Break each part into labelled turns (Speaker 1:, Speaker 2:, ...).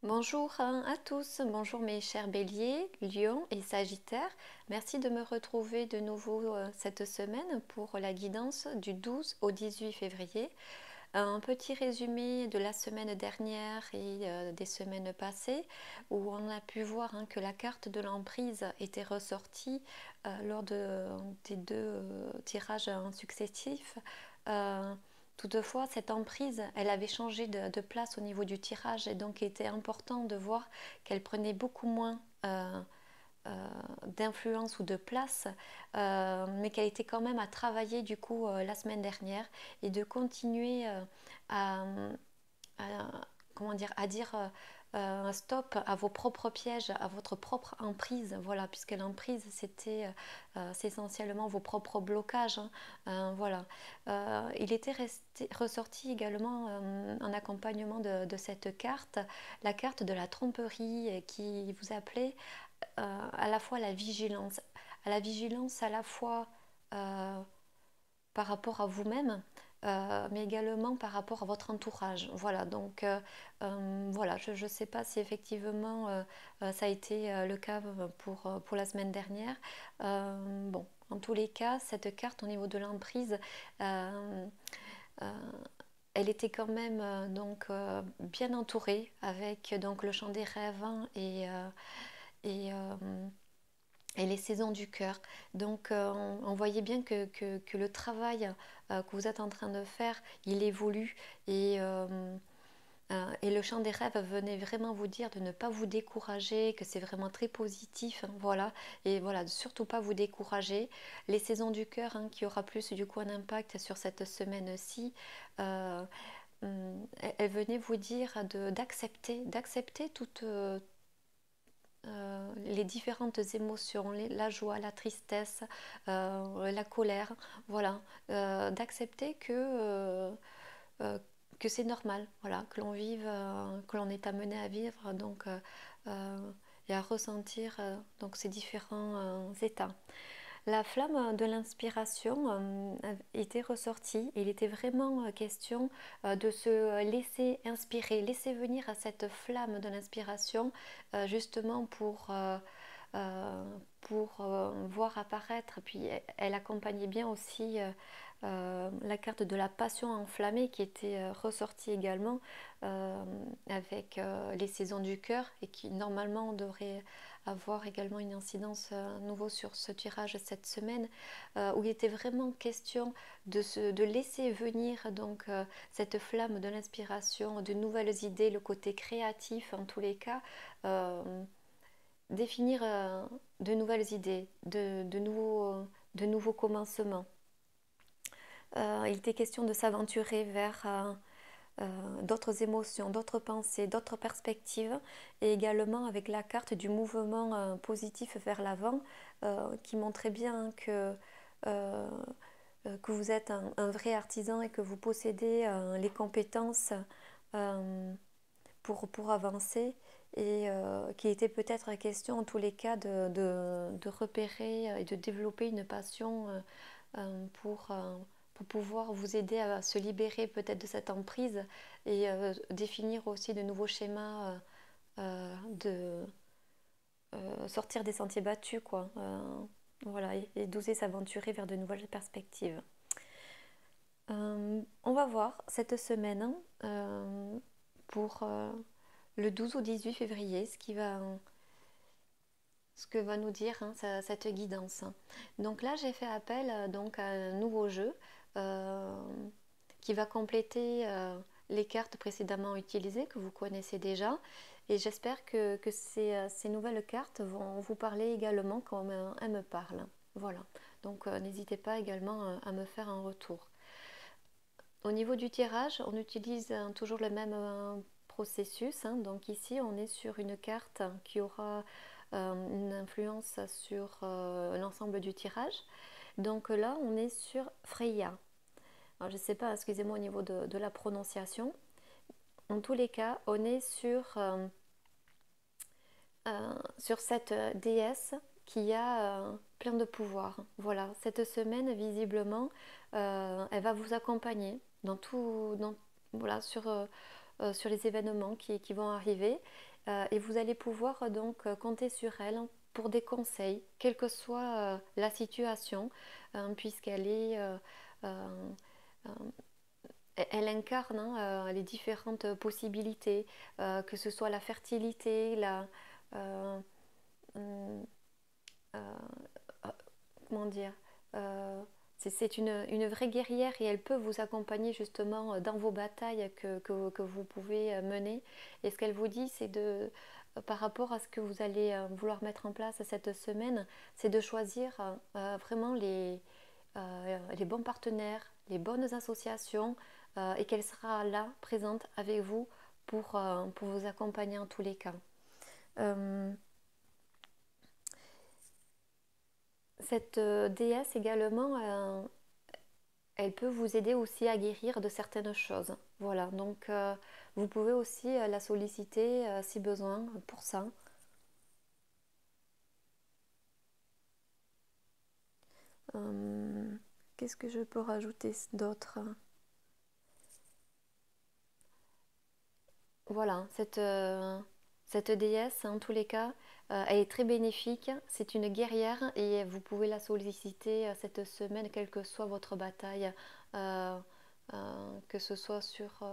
Speaker 1: Bonjour à tous, bonjour mes chers béliers, lions et sagittaires. Merci de me retrouver de nouveau cette semaine pour la guidance du 12 au 18 février. Un petit résumé de la semaine dernière et des semaines passées où on a pu voir que la carte de l'emprise était ressortie lors des deux tirages successifs. Toutefois, cette emprise, elle avait changé de place au niveau du tirage et donc il était important de voir qu'elle prenait beaucoup moins d'influence ou de place, mais qu'elle était quand même à travailler du coup la semaine dernière et de continuer à, à, comment dire, à dire un stop à vos propres pièges, à votre propre emprise, voilà, puisque l'emprise c'est essentiellement vos propres blocages, voilà. Il était ressorti également en accompagnement de cette carte, la carte de la tromperie qui vous appelait à la fois à la vigilance à la fois euh, par rapport à vous-même, mais également par rapport à votre entourage. Voilà, donc voilà, je ne sais pas si effectivement ça a été le cas pour la semaine dernière. Bon, en tous les cas, cette carte au niveau de l'emprise, euh, euh, elle était quand même bien entourée avec donc le chant des rêves et et les saisons du cœur. Donc on voyait bien que le travail que vous êtes en train de faire, il évolue et le chant des rêves venait vraiment vous dire de ne pas vous décourager, que c'est vraiment très positif, voilà, et voilà, de surtout pas vous décourager. Les saisons du cœur, qui aura plus du coup un impact sur cette semaine-ci, euh, elle venait vous dire d'accepter toute, les différentes émotions, la joie, la tristesse, la colère, voilà, d'accepter euh, que c'est normal, voilà, que l'on vive, que l'on est amené à vivre, donc et à ressentir donc ces différents états. La flamme de l'inspiration était ressortie. Il était vraiment question de se laisser inspirer, laisser venir à cette flamme de l'inspiration justement pour voir apparaître. Puis elle accompagnait bien aussi la carte de la passion enflammée qui était ressortie également avec les saisons du cœur et qui normalement devrait avoir également une incidence à nouveau sur ce tirage cette semaine où il était vraiment question de laisser venir donc cette flamme de l'inspiration, de nouvelles idées, le côté créatif en tous les cas, définir de nouvelles idées, de nouveaux commencements. Il était question de s'aventurer vers d'autres émotions, d'autres pensées, d'autres perspectives, et également avec la carte du mouvement positif vers l'avant, qui montrait bien euh, que vous êtes un vrai artisan et que vous possédez les compétences euh, pour avancer, et qu'il était peut-être question en tous les cas de repérer et de développer une passion pour pouvoir vous aider à se libérer peut-être de cette emprise et définir aussi de nouveaux schémas de sortir des sentiers battus, quoi. Voilà, et d'oser s'aventurer vers de nouvelles perspectives. On va voir cette semaine pour le 12 au 18 février ce que va nous dire cette guidance. Donc là, j'ai fait appel donc à un nouveau jeu euh, qui va compléter les cartes précédemment utilisées que vous connaissez déjà. Et j'espère que ces nouvelles cartes vont vous parler également comme elles me parlent. Voilà. Donc n'hésitez pas également à me faire un retour. Au niveau du tirage, on utilise toujours le même processus. Donc ici, on est sur une carte qui aura une influence sur l'ensemble du tirage. Donc là, on est sur Freya. Alors, je ne sais pas, excusez-moi au niveau de la prononciation. En tous les cas, on est sur cette déesse qui a plein de pouvoir. Voilà, cette semaine, visiblement, elle va vous accompagner dans tout, voilà, sur les événements qui vont arriver. Et vous allez pouvoir donc compter sur elle pour des conseils, quelle que soit la situation, puisqu'elle est... euh, euh, elle incarne les différentes possibilités, que ce soit la fertilité, euh, hum, euh, comment dire, euh, c'est une vraie guerrière et elle peut vous accompagner justement dans vos batailles que vous pouvez mener. Et ce qu'elle vous dit, c'est par rapport à ce que vous allez vouloir mettre en place cette semaine, c'est de choisir vraiment les bons partenaires, les bonnes associations et qu'elle sera là, présente avec vous pour vous accompagner en tous les cas. Euh, cette déesse également, elle peut vous aider aussi à guérir de certaines choses. Voilà, donc vous pouvez aussi la solliciter si besoin pour ça. Euh, Qu'est-ce que je peux rajouter d'autre? Voilà, cette déesse, en tous les cas, elle est très bénéfique. C'est une guerrière et vous pouvez la solliciter cette semaine, quelle que soit votre bataille, euh, que ce soit sur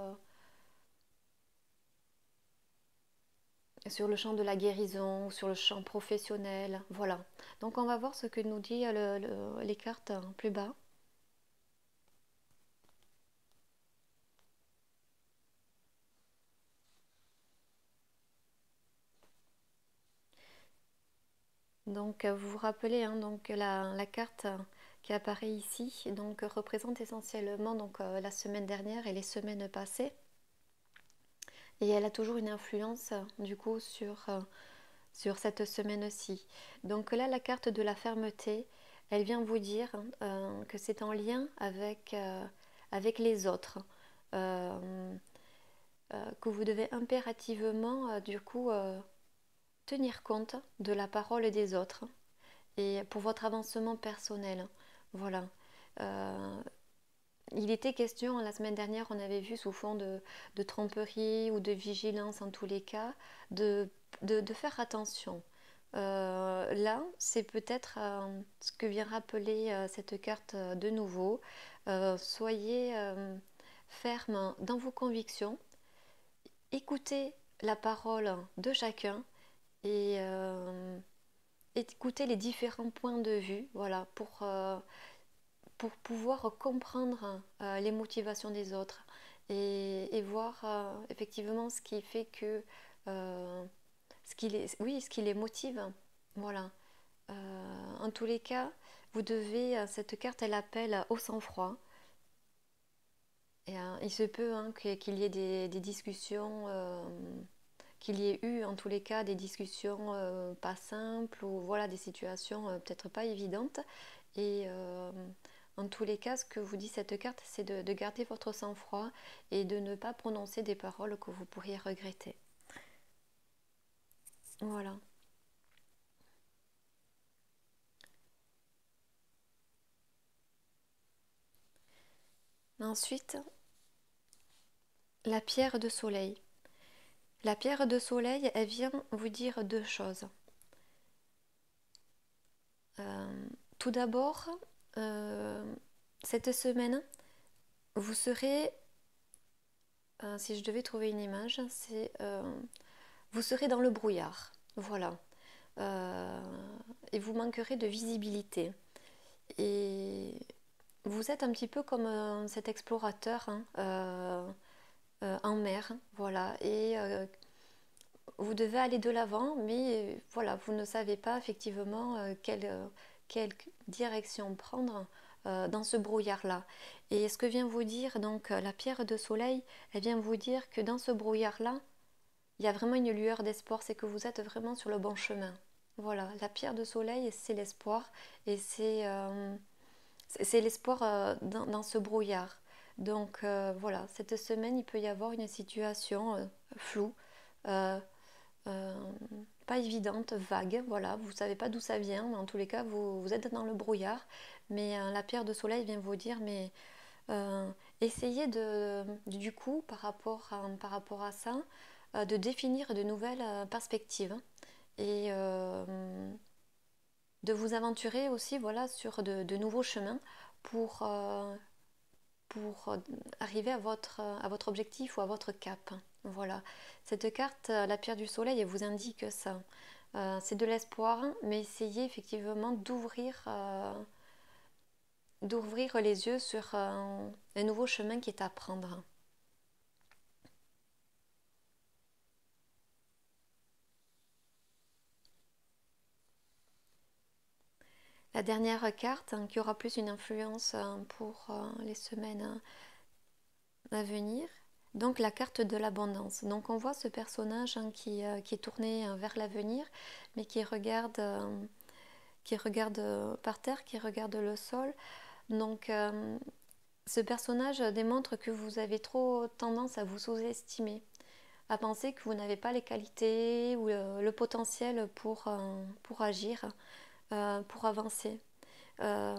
Speaker 1: le champ de la guérison ou sur le champ professionnel. Voilà. Donc on va voir ce que nous dit les cartes plus bas. Donc vous vous rappelez donc la carte qui apparaît ici donc représente essentiellement donc la semaine dernière et les semaines passées et elle a toujours une influence du coup sur cette semaine-ci. Donc là la carte de la fermeté, elle vient vous dire que c'est en lien avec les autres. Euh, que vous devez impérativement du coup tenir compte de la parole des autres et pour votre avancement personnel. Voilà. Euh, il était question la semaine dernière, on avait vu sous fond de tromperie ou de vigilance en tous les cas, de faire attention. Là, c'est peut-être ce que vient rappeler cette carte de nouveau. Soyez ferme dans vos convictions, écoutez la parole de chacun et écoutez les différents points de vue, voilà, pour pouvoir comprendre les motivations des autres et voir effectivement ce qui fait que oui, ce qui les motive, voilà. En tous les cas, vous devez, cette carte, elle appelle au sang-froid. Et il se peut hein, qu'il y ait des discussions, qu'il y ait eu en tous les cas des discussions pas simples ou voilà des situations peut-être pas évidentes. Et en tous les cas, ce que vous dit cette carte, c'est de garder votre sang-froid et de ne pas prononcer des paroles que vous pourriez regretter. Voilà. Ensuite, la pierre de soleil. La pierre de soleil, elle vient vous dire deux choses. Euh, Tout d'abord, euh, cette semaine, vous serez, si je devais trouver une image, vous serez dans le brouillard. Voilà. Euh, et vous manquerez de visibilité. Et vous êtes un petit peu comme cet explorateur hein, en mer, voilà. Et vous devez aller de l'avant, mais voilà, vous ne savez pas effectivement quelle direction prendre dans ce brouillard-là. Et ce que vient vous dire donc la pierre de soleil, elle vient vous dire que dans ce brouillard-là, il y a vraiment une lueur d'espoir, c'est que vous êtes vraiment sur le bon chemin. Voilà, la pierre de soleil, c'est l'espoir et c'est l'espoir dans ce brouillard. Donc voilà, cette semaine, il peut y avoir une situation floue, euh, euh, pas évidente, vague. Voilà, vous ne savez pas d'où ça vient, mais en tous les cas, vous êtes dans le brouillard. Mais la pierre de soleil vient vous dire, mais essayez du coup, par rapport à ça, de définir de nouvelles perspectives et de vous aventurer aussi voilà, sur de nouveaux chemins pour, euh, pour arriver à votre objectif ou à votre cap. Voilà. Cette carte, la pierre du soleil, elle vous indique ça. C'est de l'espoir, mais essayez effectivement d'ouvrir les yeux sur un nouveau chemin qui est à prendre. La dernière carte, qui aura plus une influence pour les semaines à venir, donc la carte de l'abondance. Donc on voit ce personnage qui est tourné vers l'avenir, mais qui regarde par terre, qui regarde le sol. Donc ce personnage démontre que vous avez trop tendance à vous sous-estimer, à penser que vous n'avez pas les qualités ou le potentiel pour agir, pour avancer. Euh,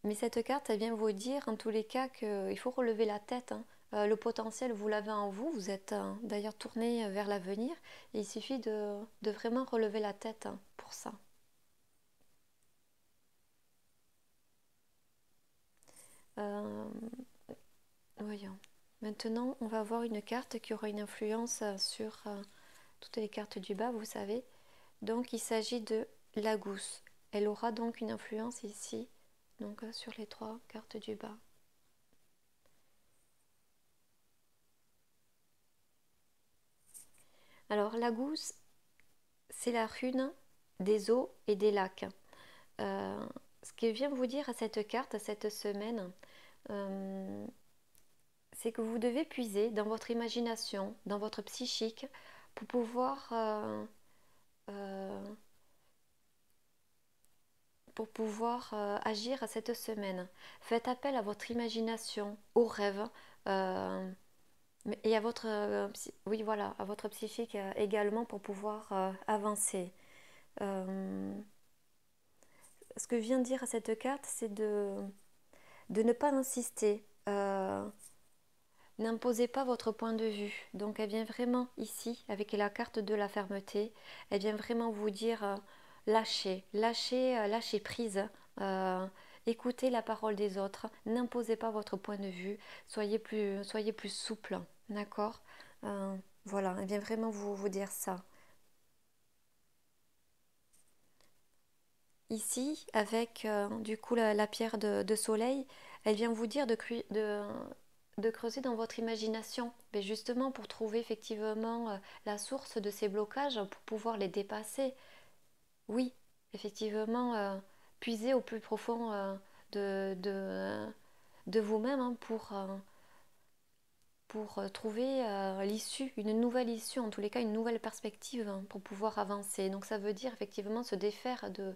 Speaker 1: mais cette carte, elle vient vous dire en tous les cas qu'il faut relever la tête, hein. Le potentiel, vous l'avez en vous, vous êtes d'ailleurs tourné vers l'avenir, et il suffit de vraiment relever la tête pour ça. Euh, Voyons. Maintenant, on va voir une carte qui aura une influence sur toutes les cartes du bas, vous savez. Donc, il s'agit de la gousse. Elle aura donc une influence ici, donc sur les trois cartes du bas. Alors, la gousse, c'est la rune des eaux et des lacs. Euh, Ce que vient vous dire à cette carte, cette semaine, euh, c'est que vous devez puiser dans votre imagination, dans votre psychique, pour euh, agir cette semaine. Faites appel à votre imagination, aux rêves et à votre, oui, voilà, à votre psychique également pour pouvoir avancer. Euh, Ce que vient dire cette carte, c'est de ne pas insister. N'imposez pas votre point de vue. Donc elle vient vraiment ici, avec la carte de la fermeté, elle vient vraiment vous dire lâchez prise, euh, écoutez la parole des autres, n'imposez pas votre point de vue, soyez plus souple, d'accord. Euh, voilà, elle vient vraiment vous dire ça. Ici, avec du coup la pierre de soleil, elle vient vous dire de creuser dans votre imagination, mais justement pour trouver effectivement la source de ces blocages, pour pouvoir les dépasser. Oui, effectivement, puiser au plus profond de, de, de vous-même hein, pour trouver l'issue, une nouvelle issue, en tous les cas une nouvelle perspective hein, pour pouvoir avancer. Donc ça veut dire effectivement se défaire de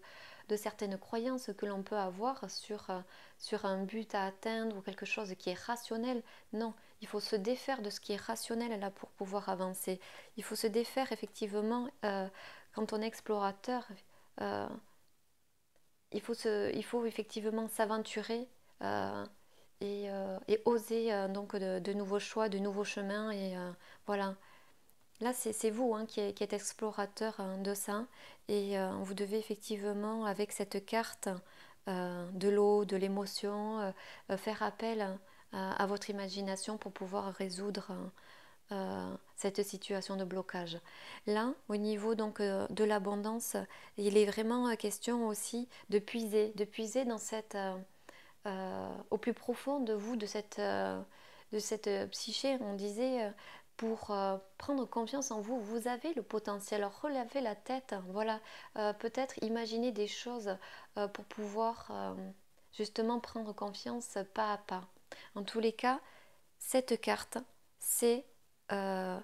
Speaker 1: certaines croyances que l'on peut avoir sur un but à atteindre ou quelque chose qui est rationnel. Non, il faut se défaire de ce qui est rationnel là pour pouvoir avancer. Il faut se défaire effectivement, quand on est explorateur, euh, il faut effectivement s'aventurer euh, et oser donc de nouveaux choix, de nouveaux chemins. Et voilà, là c'est vous hein, qui êtes explorateur hein, de ça. Et vous devez effectivement, avec cette carte de l'eau, de l'émotion, faire appel à votre imagination pour pouvoir résoudre cette situation de blocage. Là, au niveau donc de l'abondance, il est vraiment question aussi de puiser dans au plus profond de vous, de cette psyché. On disait pour prendre confiance en vous, vous avez le potentiel. Alors relevez la tête, voilà, peut-être imaginer des choses pour pouvoir justement prendre confiance pas à pas. En tous les cas, cette carte, c'est euh,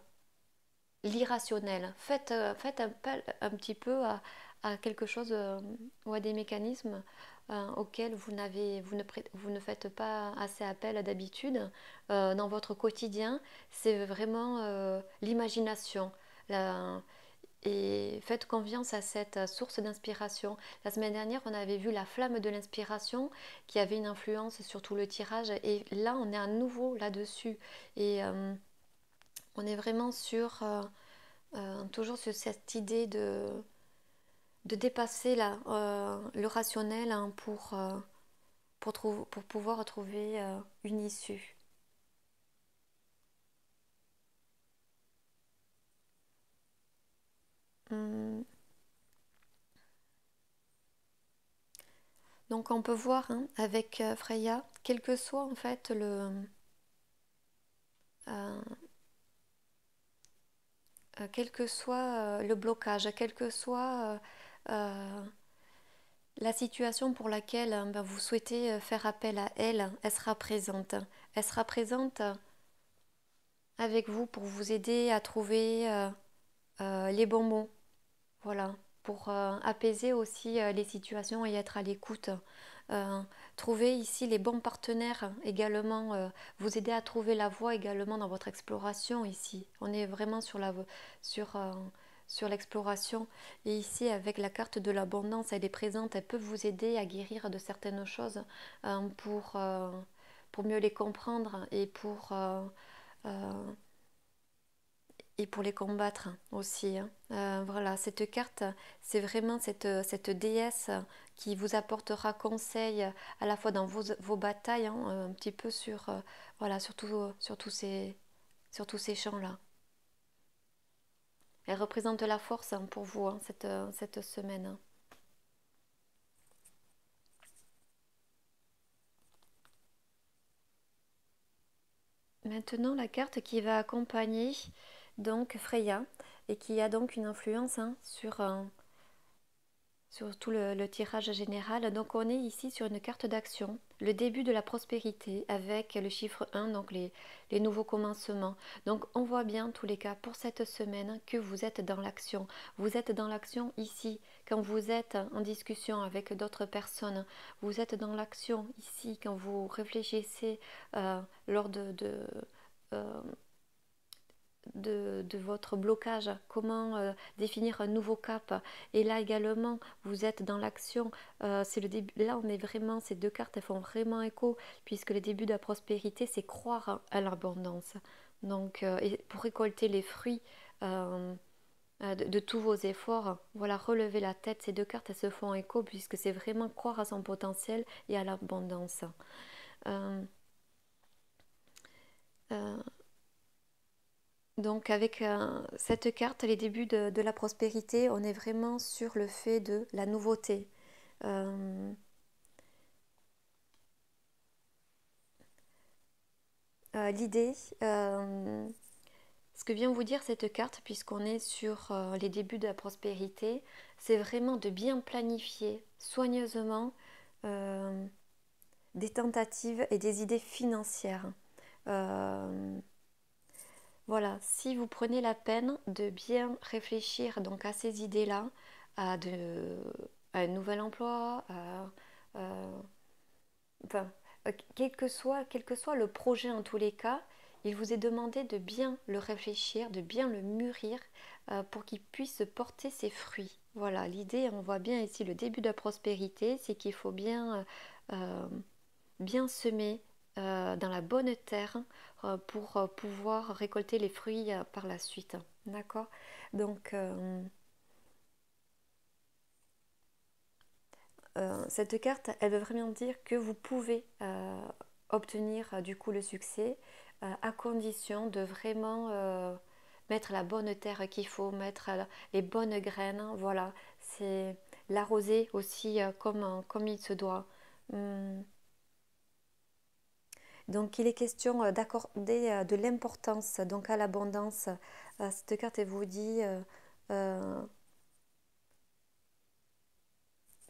Speaker 1: l'irrationnel. Faites appel un petit peu à quelque chose ou à des mécanismes auxquels vous ne faites pas assez appel d'habitude dans votre quotidien. C'est vraiment l'imagination. La- et faites confiance à cette source d'inspiration. La semaine dernière, on avait vu la flamme de l'inspiration qui avait une influence sur tout le tirage. Et là, on est à nouveau là-dessus. Et on est vraiment toujours sur cette idée de dépasser le rationnel, hein, pour pouvoir trouver une issue. Hum, Donc on peut voir, hein, avec Freya, quel que soit en fait euh, quel que soit le blocage, quel que soit euh, la situation pour laquelle ben, vous souhaitez faire appel à elle, elle sera présente. Elle sera présente avec vous pour vous aider à trouver les bons mots, voilà, pour apaiser aussi les situations et être à l'écoute. Euh, Trouver ici les bons partenaires également, vous aider à trouver la voie également dans votre exploration ici. On est vraiment sur, euh, sur l'exploration. Et ici, avec la carte de l'abondance, elle est présente, elle peut vous aider à guérir de certaines choses euh, pour, euh, pour mieux les comprendre euh, et pour les combattre aussi, hein. Voilà, cette carte, c'est vraiment cette déesse qui vous apportera conseil à la fois dans vos batailles, hein, un petit peu voilà, sur tous ces champs-là. Elle représente la force, hein, pour vous, hein, cette semaine, hein. Maintenant, la carte qui va accompagner donc Freya et qui a donc une influence, hein, sur tout le tirage général. Donc on est ici sur une carte d'action, le début de la prospérité avec le chiffre 1, donc les nouveaux commencements. Donc on voit bien tous les cas pour cette semaine que vous êtes dans l'action. Vous êtes dans l'action ici quand vous êtes en discussion avec d'autres personnes. Vous êtes dans l'action ici quand vous réfléchissez lors euh, de votre blocage, comment définir un nouveau cap. Et là également, vous êtes dans l'action. C'est le début. Là, on est vraiment, ces deux cartes, elles font vraiment écho, puisque le début de la prospérité, c'est croire à l'abondance. Donc, et pour récolter les fruits de tous vos efforts, voilà, relever la tête. Ces deux cartes, elles se font écho, puisque c'est vraiment croire à son potentiel et à l'abondance. Euh, euh, Donc avec cette carte, les débuts de la prospérité, on est vraiment sur le fait de la nouveauté. Euh, L'idée, ce que vient vous dire cette carte, puisqu'on est sur les débuts de la prospérité, c'est vraiment de bien planifier soigneusement euh, des tentatives et des idées financières. Euh, Voilà, si vous prenez la peine de bien réfléchir donc à ces idées-là, à, de, à un nouvel emploi, euh, enfin, quel que soit le projet en tous les cas, il vous est demandé de bien le réfléchir, de bien le mûrir pour qu'il puisse porter ses fruits. Voilà, l'idée, on voit bien ici le début de la prospérité, c'est qu'il faut bien semer dans la bonne terre pour pouvoir récolter les fruits par la suite. D'accord. Donc, cette carte, elle veut vraiment dire que vous pouvez obtenir du coup le succès à condition de vraiment mettre la bonne terre qu'il faut, mettre les bonnes graines. Voilà, c'est l'arroser aussi comme il se doit. Hum. Donc il est question d'accorder de l'importance donc à l'abondance. Cette carte elle vous dit euh,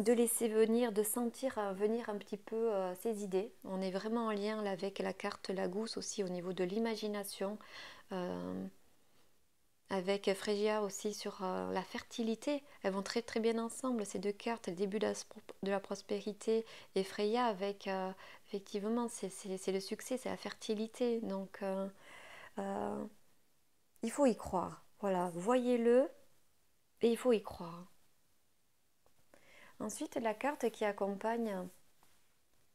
Speaker 1: de laisser venir, de sentir venir un petit peu ces idées. On est vraiment en lien là, avec la carte la gousse aussi au niveau de l'imagination. Euh, Avec Phrygia aussi sur la fertilité. Elles vont très très bien ensemble, ces deux cartes, le début de la prospérité et Freya avec, effectivement, c'est le succès, c'est la fertilité. Donc, euh, il faut y croire. Voilà, voyez-le, Et il faut y croire. Ensuite, la carte qui accompagne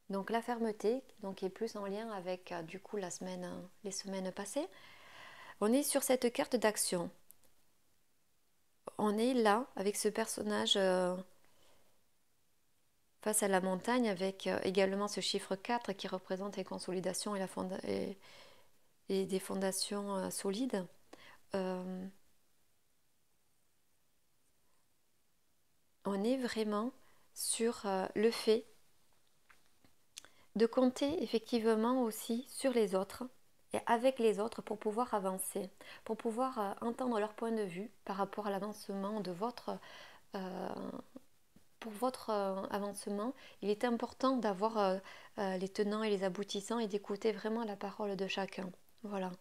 Speaker 1: donc la fermeté, donc qui est plus en lien avec du coup les semaines passées. On est sur cette carte d'action. On est là avec ce personnage face à la montagne avec également ce chiffre 4 qui représente les consolidations et des fondations solides. Euh, on est vraiment sur le fait de compter effectivement aussi sur les autres et avec les autres pour pouvoir avancer, pour pouvoir entendre leur point de vue par rapport à l'avancement de euh, pour votre avancement. Il est important d'avoir les tenants et les aboutissants et d'écouter vraiment la parole de chacun. Voilà.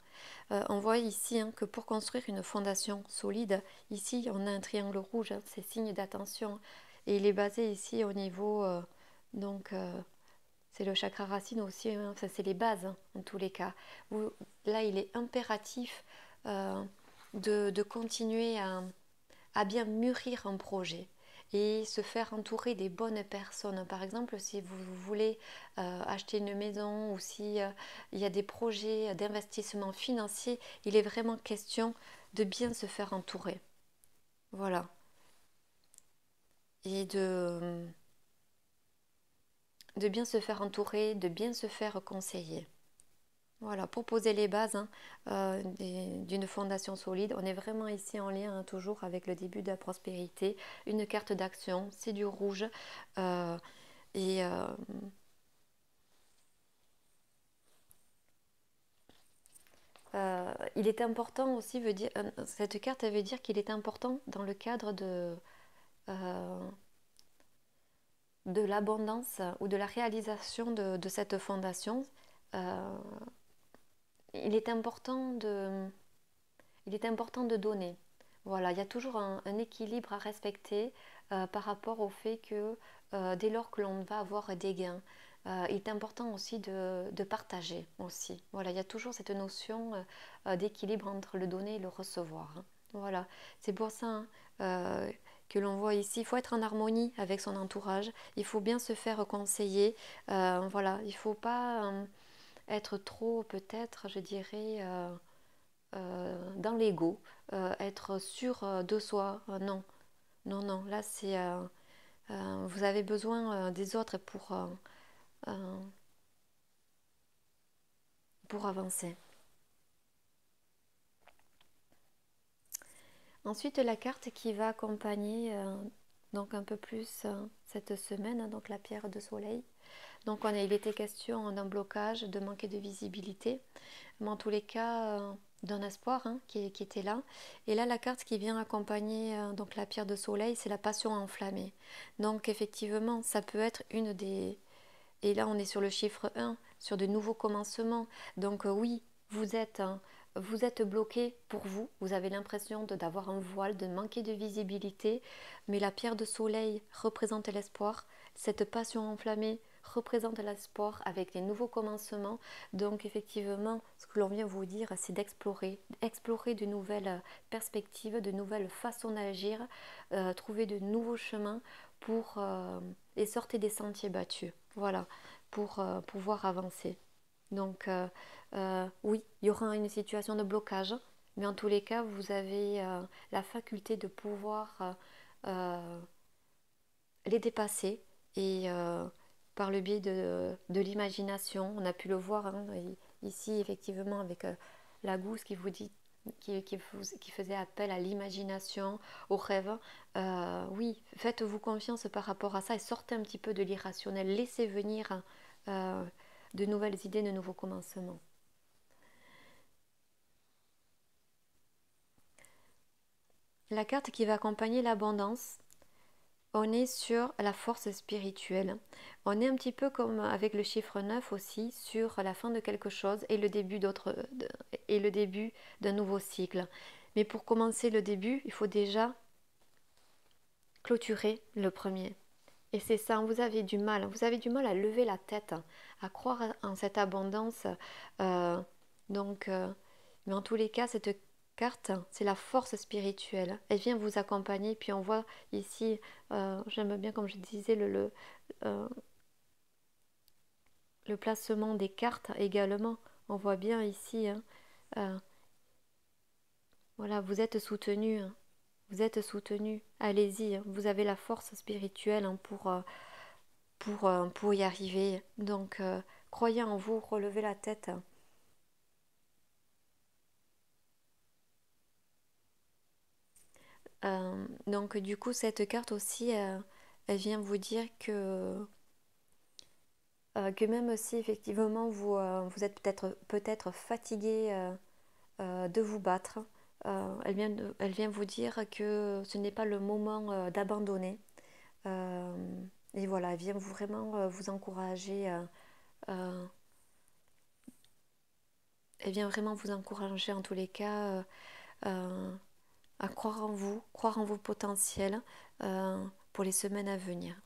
Speaker 1: On voit ici que pour construire une fondation solide, ici on a un triangle rouge, c'est signe d'attention. Et il est basé ici au niveau donc c'est le chakra racine aussi, ça c'est les bases en tous les cas. Là, il est impératif de continuer à bien mûrir un projet et se faire entourer des bonnes personnes. Par exemple, si vous voulez acheter une maison ou si il y a des projets d'investissement financier, il est vraiment question de bien se faire entourer. Voilà. Et de bien se faire entourer, de bien se faire conseiller. Voilà, pour poser les bases d'une fondation solide, on est vraiment ici en lien toujours avec le début de la prospérité. Une carte d'action, c'est du rouge. euh, et il est important aussi, cette carte elle veut dire qu'il est important dans le cadre euh, de l'abondance ou de la réalisation de cette fondation. euh, il est important il est important de donner. Voilà, il y a toujours un équilibre à respecter par rapport au fait que dès lors que l'on va avoir des gains, il est important aussi de partager aussi. Voilà, il y a toujours cette notion d'équilibre entre le donner et le recevoir. Hein. Voilà, c'est pour ça que l'on voit ici, il faut être en harmonie avec son entourage, il faut bien se faire conseiller. Voilà, il ne faut pas être trop, peut-être, je dirais dans l'ego, être sûr de soi. Non, non, non. Là, c'est vous avez besoin des autres euh, pour avancer. Ensuite, la carte qui va accompagner donc un peu plus cette semaine, donc la pierre de soleil. Donc il était question d'un blocage, de manquer de visibilité, mais en tous les cas d'un espoir qui était là. Et là la carte qui vient accompagner donc la pierre de soleil, c'est la passion enflammée. Donc effectivement ça peut être une des... Et là on est sur le chiffre 1, sur de nouveaux commencements. Donc oui, vous êtes... vous êtes bloqué pour vous, vous avez l'impression d'avoir un voile, de manquer de visibilité, mais la pierre de soleil représente l'espoir, cette passion enflammée représente l'espoir avec les nouveaux commencements. Donc effectivement, ce que l'on vient vous dire, c'est explorer de nouvelles perspectives, de nouvelles façons d'agir, trouver de nouveaux chemins pour et sortir des sentiers battus. Voilà, pour pouvoir avancer. Donc oui, il y aura une situation de blocage, mais en tous les cas, vous avez la faculté de pouvoir euh, les dépasser et par le biais de l'imagination, on a pu le voir ici effectivement avec la gousse qui vous dit qui faisait appel à l'imagination, au rêve. Oui, faites-vous confiance par rapport à ça et sortez un petit peu de l'irrationnel. Laissez venir euh, de nouvelles idées, de nouveaux commencements. La carte qui va accompagner l'abondance, on est sur la force spirituelle. On est un petit peu comme avec le chiffre 9 aussi sur la fin de quelque chose et et le début d'un nouveau cycle. Mais pour commencer le début, il faut déjà clôturer le premier. Et c'est ça, vous avez du mal à lever la tête, à croire en cette abondance. Euh, donc, mais en tous les cas, carte, c'est la force spirituelle. Elle vient vous accompagner. Puis on voit ici, j'aime bien, comme je disais, euh, le placement des cartes également. On voit bien ici, hein, euh, voilà, vous êtes soutenu, hein. Vous êtes soutenu. Allez-y, hein. Vous avez la force spirituelle, hein, pour y arriver. Donc, croyez en vous, relevez la tête. Donc, du coup, cette carte aussi, elle vient vous dire que même si effectivement vous êtes peut-être fatigué de vous battre, elle vient vous dire que ce n'est pas le moment d'abandonner. Euh, et voilà, elle vient vraiment vous encourager. Euh, Elle vient vraiment vous encourager en tous les cas euh, à croire en vos potentiels pour les semaines à venir.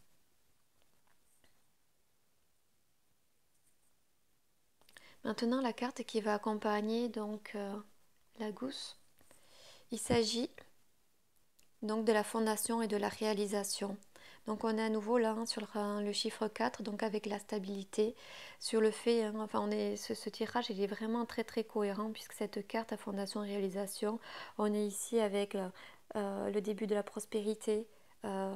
Speaker 1: Maintenant, la carte qui va accompagner donc la gousse. Il s'agit donc de la fondation et de la réalisation. Donc on est à nouveau là, hein, sur le chiffre 4, donc avec la stabilité, sur le fait, hein, enfin ce tirage il est vraiment très très cohérent puisque cette carte à fondation et réalisation, on est ici avec le début de la prospérité, euh,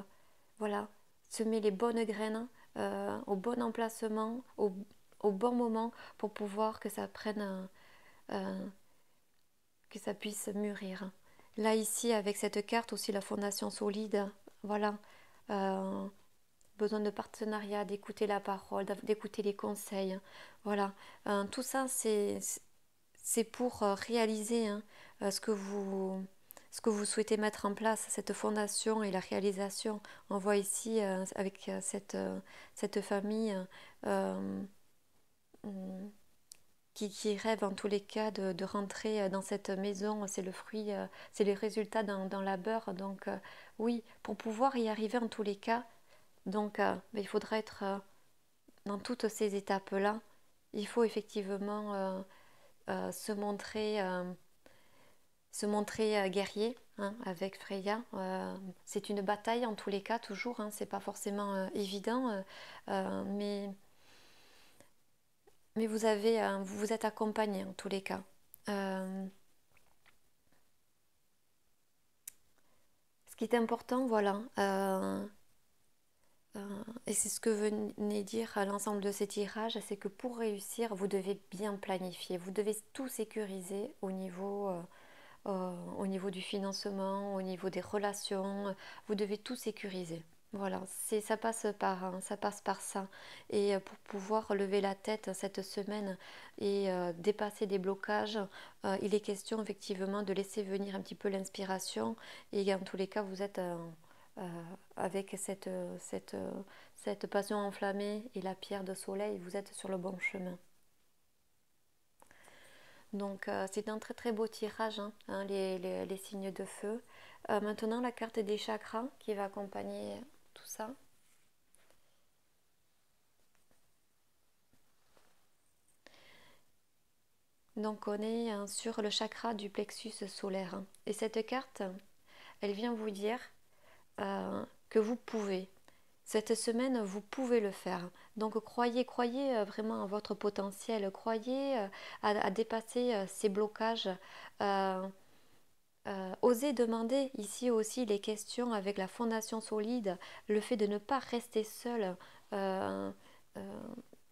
Speaker 1: voilà, semer les bonnes graines au bon emplacement, au bon moment pour pouvoir que ça prenne que ça puisse mûrir. Là, ici, avec cette carte aussi, la fondation solide, voilà, euh, besoin de partenariat, d'écouter la parole, d'écouter les conseils, voilà. Tout ça, c'est pour réaliser, hein, ce que vous souhaitez mettre en place, cette fondation et la réalisation. On voit ici, avec cette famille, euh, qui rêve en tous les cas de rentrer dans cette maison. C'est le fruit, c'est les résultats d'un labeur. Donc oui, pour pouvoir y arriver en tous les cas, donc il faudra être dans toutes ces étapes-là. Il faut effectivement se montrer guerrier, hein, avec Freya. C'est une bataille en tous les cas, toujours, hein, c'est pas forcément évident, mais vous vous êtes accompagné en tous les cas. Euh, Ce qui est important, voilà, et c'est ce que venait dire à l'ensemble de ces tirages, c'est que pour réussir, vous devez bien planifier, vous devez tout sécuriser au niveau du financement, au niveau des relations, vous devez tout sécuriser. Voilà, ça passe par ça. Et pour pouvoir lever la tête cette semaine et dépasser des blocages, il est question effectivement de laisser venir un petit peu l'inspiration. Et en tous les cas, vous êtes avec cette passion enflammée et la pierre de soleil, vous êtes sur le bon chemin. Donc c'est un très très beau tirage, hein, hein, les signes de feu. Maintenant la carte des chakras qui va accompagner tout ça. Donc on est sur le chakra du plexus solaire, hein. Et cette carte, elle vient vous dire que vous pouvez. Cette semaine, vous pouvez le faire. Donc croyez vraiment à votre potentiel, croyez à dépasser ces blocages. Euh, Osez demander ici aussi les questions avec la fondation solide, le fait de ne pas rester seul euh, euh,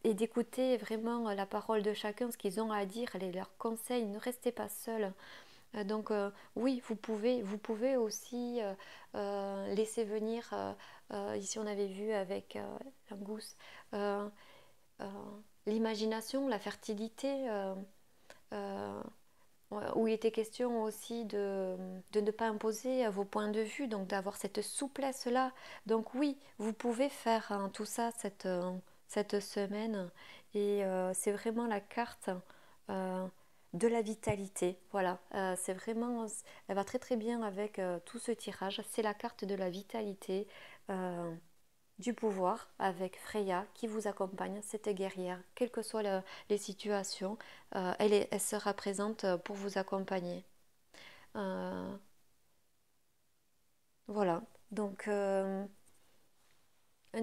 Speaker 1: et d'écouter vraiment la parole de chacun, ce qu'ils ont à dire, leurs conseils, ne restez pas seul. Donc oui, vous pouvez aussi laisser venir, ici on avait vu avec Langouste, euh, euh, l'imagination, la fertilité, euh, où il était question aussi de ne pas imposer vos points de vue, donc d'avoir cette souplesse-là. Donc oui, vous pouvez faire, hein, tout ça cette semaine, et c'est vraiment la carte euh, de la vitalité. Voilà, c'est vraiment, elle va très très bien avec tout ce tirage. C'est la carte de la vitalité. Du pouvoir avec Freya qui vous accompagne, cette guerrière, quelles que soient les situations, elle sera présente pour vous accompagner. Euh, voilà, donc un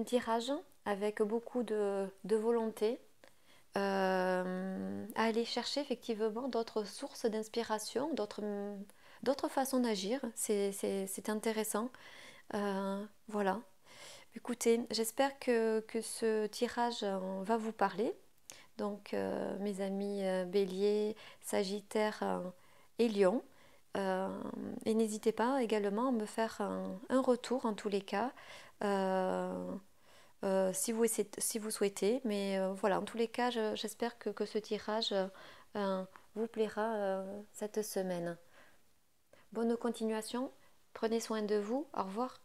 Speaker 1: tirage avec beaucoup de volonté, à aller chercher effectivement d'autres sources d'inspiration, d'autres façons d'agir. C'est intéressant. Voilà. Écoutez, j'espère que ce tirage va vous parler. Donc, mes amis Bélier, Sagittaire et Lion. Euh, et n'hésitez pas également à me faire un retour en tous les cas, euh, si vous souhaitez. Mais voilà, en tous les cas, j'espère que ce tirage vous plaira cette semaine. Bonne continuation, prenez soin de vous, au revoir.